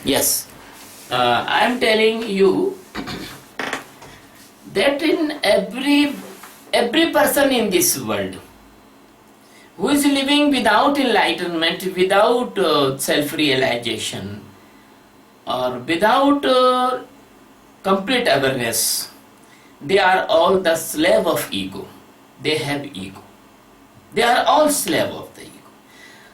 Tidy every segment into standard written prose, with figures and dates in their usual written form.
Yes, I am telling you that in every person in this world who is living without enlightenment, without self-realization, or without complete awareness, they are all the slave of ego. They have ego. They are all slave of the ego.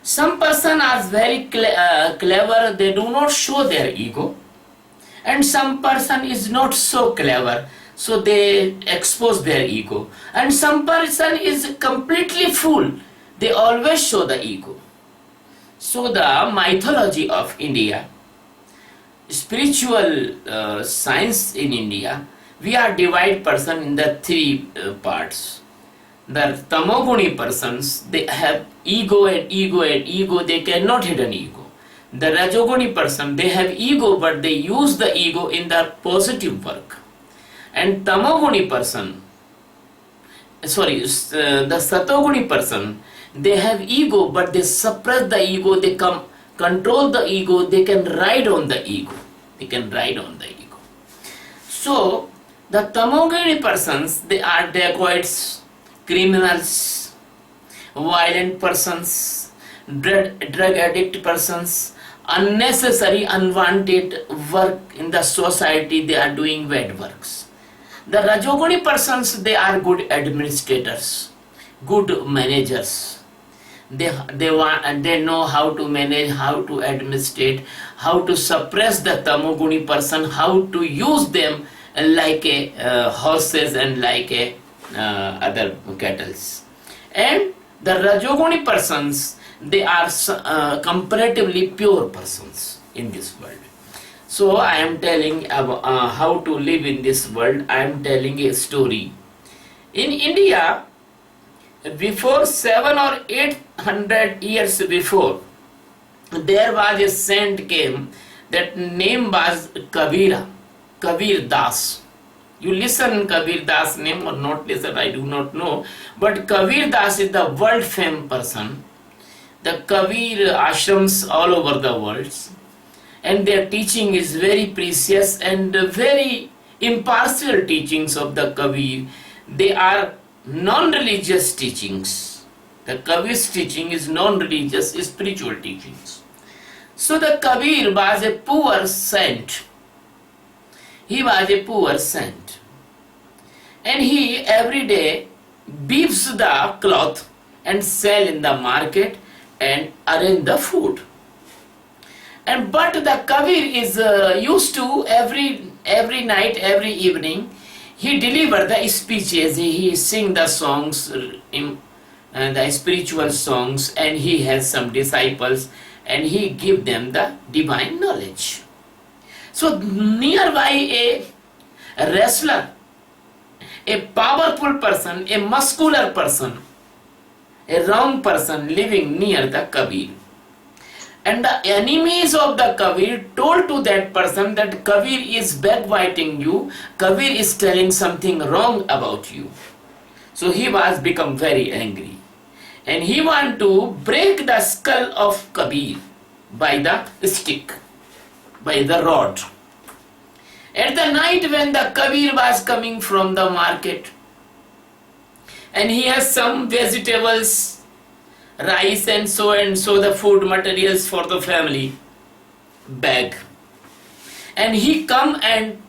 Some person are very clever, they do not show their ego, and some person is not so clever, so they expose their ego, and some person is completely fool, they always show the ego. So the mythology of India, spiritual science in India, we are divide person in the three parts. The tamoguni persons, they have ego and ego and ego, they cannot hidden ego. The rajoguni person, they have ego but they use the ego in their positive work. And tamoguni person, the satoguni person, they have ego but they suppress the ego, they control the ego, they can ride on the ego. They can ride on the ego. So, the tamoguni persons, they are dacoits, criminals, violent persons, drug addict persons, unnecessary, unwanted work in the society, they are doing bad works. The Rajoguni persons, they are good administrators, good managers. They know how to manage, how to administrate, how to suppress the Tamoguni person, how to use them like a horses and like a other cattles. And the Rajoguni persons, they are comparatively pure persons in this world. So I am telling about how to live in this world. I am telling a story. In India, before 700 or 800 years before, there was a saint came, that name was Kabir Das. You listen Kabir Das name or not listen, I do not know. But Kabir Das is the world famous person. The Kabir ashrams all over the world. And their teaching is very precious and very impartial teachings of the Kabir. They are non-religious teachings. The Kabir's teaching is non-religious, spiritual teachings. So the Kabir was a poor saint. He was a poor saint. And he every day weaves the cloth and sell in the market and arrange the food. But the Kabir is used to every night, every evening, he deliver the speeches, he sing the songs, the spiritual songs, and he has some disciples and he give them the divine knowledge. So nearby a wrestler, a powerful person, a muscular person, a wrong person living near the Kabir. And the enemies of the Kabir told to that person that Kabir is backbiting you, Kabir is telling something wrong about you. So he was become very angry. And he want to break the skull of Kabir by the stick, by the rod. At the night when the Kabir was coming from the market, and he has some vegetables, rice and so the food materials for the family bag, and he come and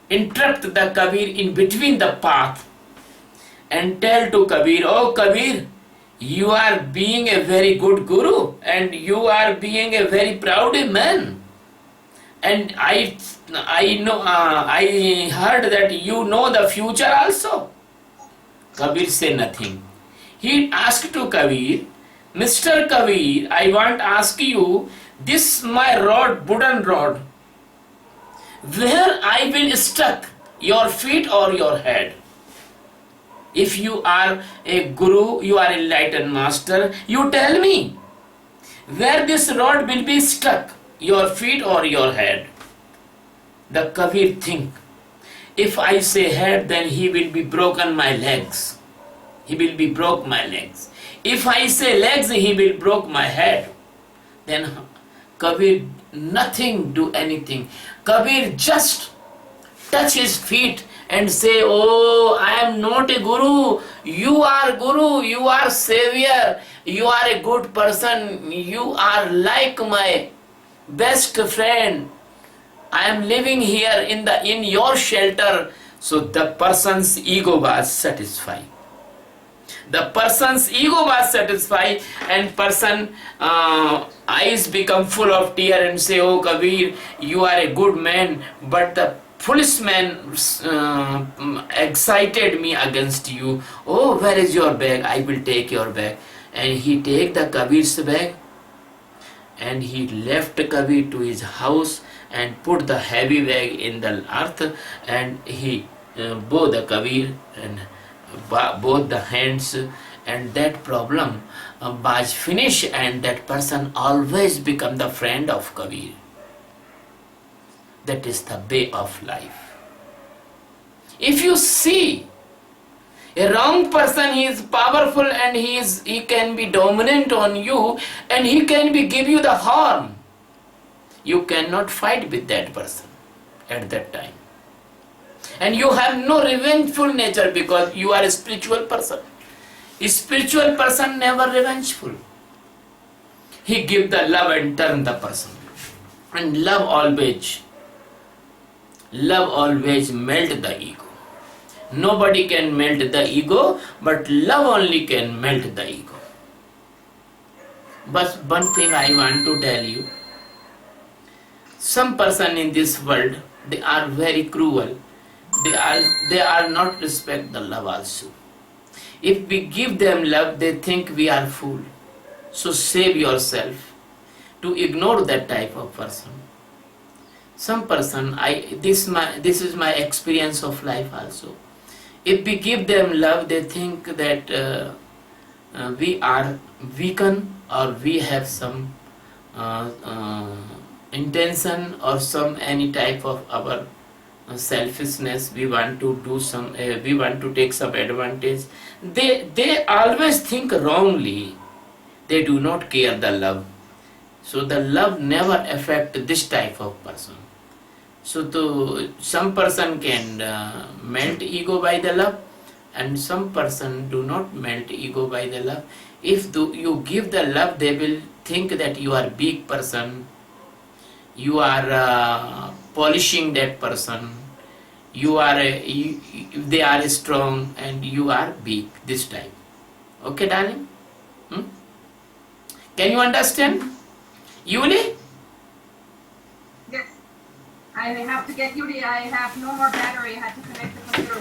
interrupt the Kabir in between the path and tell to Kabir, oh Kabir, you are being a very good guru and you are being a very proud man, and I know I heard that you know the future also. Kabir say nothing. He asked to Kabir, Mr. Kabir, I want to ask you, this my rod, wooden rod, where I will stuck, your feet or your head? If you are a guru, you are enlightened master, you tell me, where this rod will be stuck, your feet or your head? The Kabir think, if I say head, then he will be broken my legs. He will be broke my legs. If I say legs, he will broke my head. Then Kabir nothing do anything. Kabir just touch his feet and say, oh, I am not a guru, you are savior, you are a good person, you are like my best friend, I am living here in your shelter. So the person's ego was satisfied. The person's ego was satisfied, and person eyes become full of tear and say, oh Kabir, you are a good man, but the foolish man excited me against you. Oh, where is your bag? I will take your bag. And he take the Kabir's bag, and he left Kabir to his house and put the heavy bag in the earth, and he bowed the Kabir and both the hands, and that problem was finished, and that person always become the friend of Kabir. That is the way of life. If you see a wrong person, he is powerful and he can be dominant on you, and he can give you the harm. You cannot fight with that person at that time. And you have no revengeful nature because you are a spiritual person. A spiritual person never revengeful. He give the love and turn the person. And love always melt the ego. Nobody can melt the ego, but love only can melt the ego. But one thing I want to tell you, some person in this world, they are very cruel. They are not respect the love also. If we give them love, they think we are fool. So save yourself to ignore that type of person. Some person, this is my experience of life also. If we give them love, they think that we are weakened, or we have some intention or some any type of our selfishness. We want to do some. We want to take some advantage. They always think wrongly. They do not care the love. So the love never affect this type of person. So some person can melt ego by the love, and some person do not melt ego by the love. If you give the love, they will think that you are big person, you are polishing that person, they are strong and you are weak, this type. Okay, darling? Can you understand? Yuli? Yes. I have to get Yuri. I have no more battery. I had to connect the computer